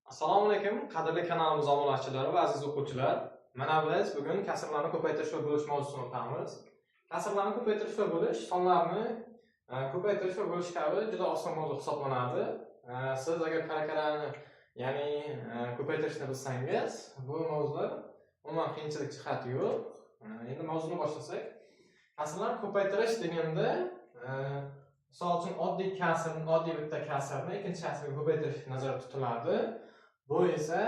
Assalomu alaykum, qadrli kanalimiz obunachilari va aziz o'quvchilar. Mana biz bugun kasrlarni ko'paytirish va bo'lish mavzusini o'qamiz. Kasrlarni ko'paytirish va bo'lish sonlarni ko'paytirish va bo'lish kabi juda oson mavzu hisoblanadi. Siz agar qara-qarani, ya'ni ko'paytirishni bilsangiz, bu mavzuda umuman qiyinchilik jihati yo'q. Endi mavzuni boshlasak, kasrlarni ko'paytirish deganda misol uchun oddiy bitta kasrni ikkinchi kasrga ko'paytirish nazarda tutiladi. Bu esa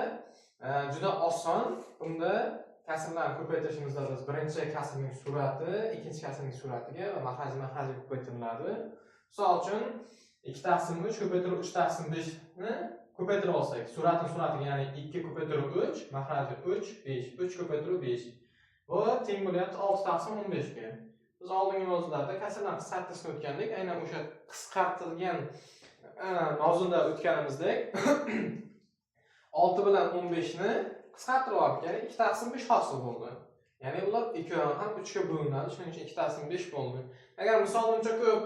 juda oson. Bunda kasrlarni ko'paytirishimizda biz birinchi kasrning surati ikkinchi kasrning suratiga va maxrajga ko'paytiriladi. Misol uchun 2/3 ko'paytirib 3/5 ni ko'paytirib olsak, suratiga, ya'ni 2 ko'paytirib 3, maxraji 3, 5, 3 ko'paytirib 5. Bu teng bo'lyapti 6/15 ga. Biz oldingi mavzularda kasrlarni qisqartirishni o'tgandik. Aynan o'sha qisqartirilgan mavzuda o'tganimizdek 6 bilan 15 ni qisqartirib oldik. Ya'ni 2/5 hosil bo'ldi. Ya'ni ular ikkovi ham 3 ga bo'linadi. Shuning uchun 2/5 bo'ldi. Agar misol uncha ko'p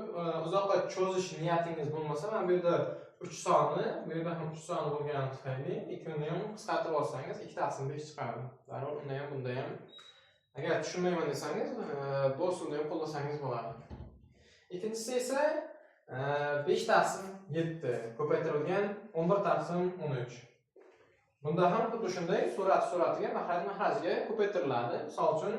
uzoqqa cho'zish niyatingiz bo'lmasa, mana bu yerda 3 soni, bu yerda ham 3 soni bo'lgani tufayli ikkini ham qisqartirib olsangiz 2/5 chiqadi. Baribir unda ham bunda ham. Agar tushunmayman desangiz, bu usulni ham qo'llasangiz bo'ladi. Ikkinchisi esa 5/7 ko'paytirilgan 11/13. Bunda ham xuddi shunday suratiga, maxrajiga ko'paytiriladi. Misol uchun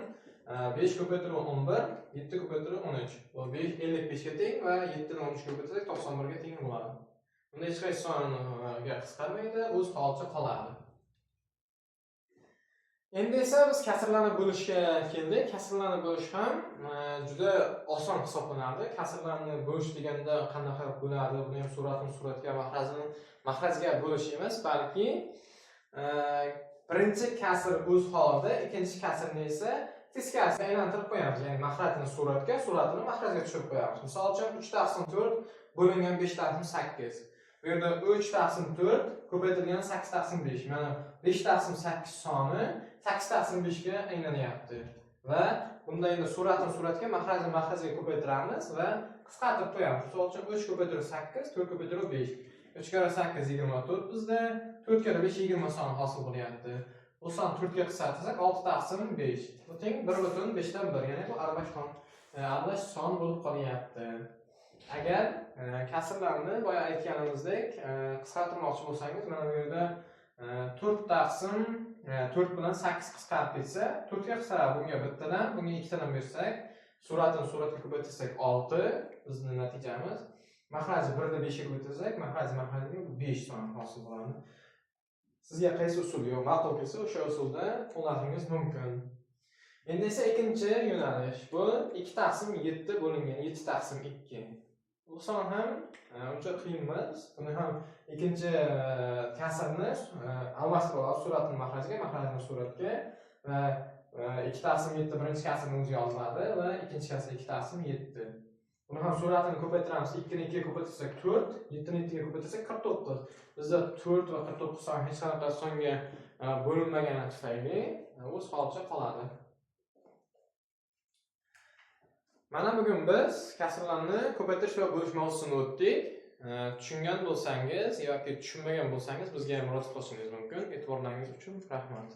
5 ko'paytirib 11, 7 ko'paytirib 13. Bu 55 ga teng va 7 ni 13 ga ko'paytirsak 91 ga teng bo'ladi. Bunda hech qaysi songa qisqarmaydi, o'z holicha qoladi. Endi esa biz kasrlarni bo'lishga keldik. Kasrlarni bo'lish ham juda oson hisoblanadi. Kasrlarni bo'lish deganda qanaqa bo'ladi? Buni ham suratga, maxrajga bo'lish emas, balki birinchi kasr o'z holida, ikkinchi kasrni esa teskarisiga aylantirib qo'yamiz. Ya'ni maxrajni suratini maxrajga tushirib qo'yamiz. Misol uchun 3/4 bo'lingan 5/8. Bu yerda 3/4 ko'paytirilgan 8/5. Mana 5/8 soni 8/5 ga aylanyapti. Va bunda endi suratga, maxrajga ko'paytiramiz va qisqartirib qo'yamiz. Misol uchun 3 ko'paytirib 8, 4 ko'paytirib 5. 3 kere 8 24 bizda, 4 kere 5 20 soni hosil bo'lyapti. Bu son 4 ga qisqartirsak 6/5. Bu teng 1/5 dan 1, ya'ni bu aralash son bo'lib qolyapti. Agar kasrlarni boya aytganimizdek qisqartirmoqchi bo'lsangiz, mana bu yerda 4 bilan 8 qisqarib ketsa, 4 ga qisqaradi. Bunga bittadan, bunga ikkitadan bersak, suratga ko'paytirsak 6 bizning natijamiz. Maxraji 1 da 5 ga ko'paytirsak, maxrajiga 5 son hosil bo'ladi. Sizga qaysi usul ma'qul kelsa, o'sha usulda qo'llashingiz mumkin. Endi esa ikkinchi yo'nalish. Bu 2/7 bo'lingan 7/2. Bu son ham uncha qiyin emas. Buni ham ikkinchi kasrni almashtirib olamiz, suratni maxrajni suratga va 2/7 birinchi kasrni o'ziga olinadi va ikkinchi kasr 2/7. Buni ham suratini ko'paytiramiz. 2 ni 2 ga ko'paytirsak 4, 7 ni 7 ga ko'paytirsak 49. Bizda 4 va 49 son hech qanaqa songa bo'linmagani tufayli o'z holicha qoladi. Mana bugun biz kasrlarni ko'paytirish va bo'lish mavzusini o'tdik. Tushungan bo'lsangiz yoki tushunmagan bo'lsangiz bizga murojaat qilishingiz mumkin. E'tiborlaringiz uchun rahmat.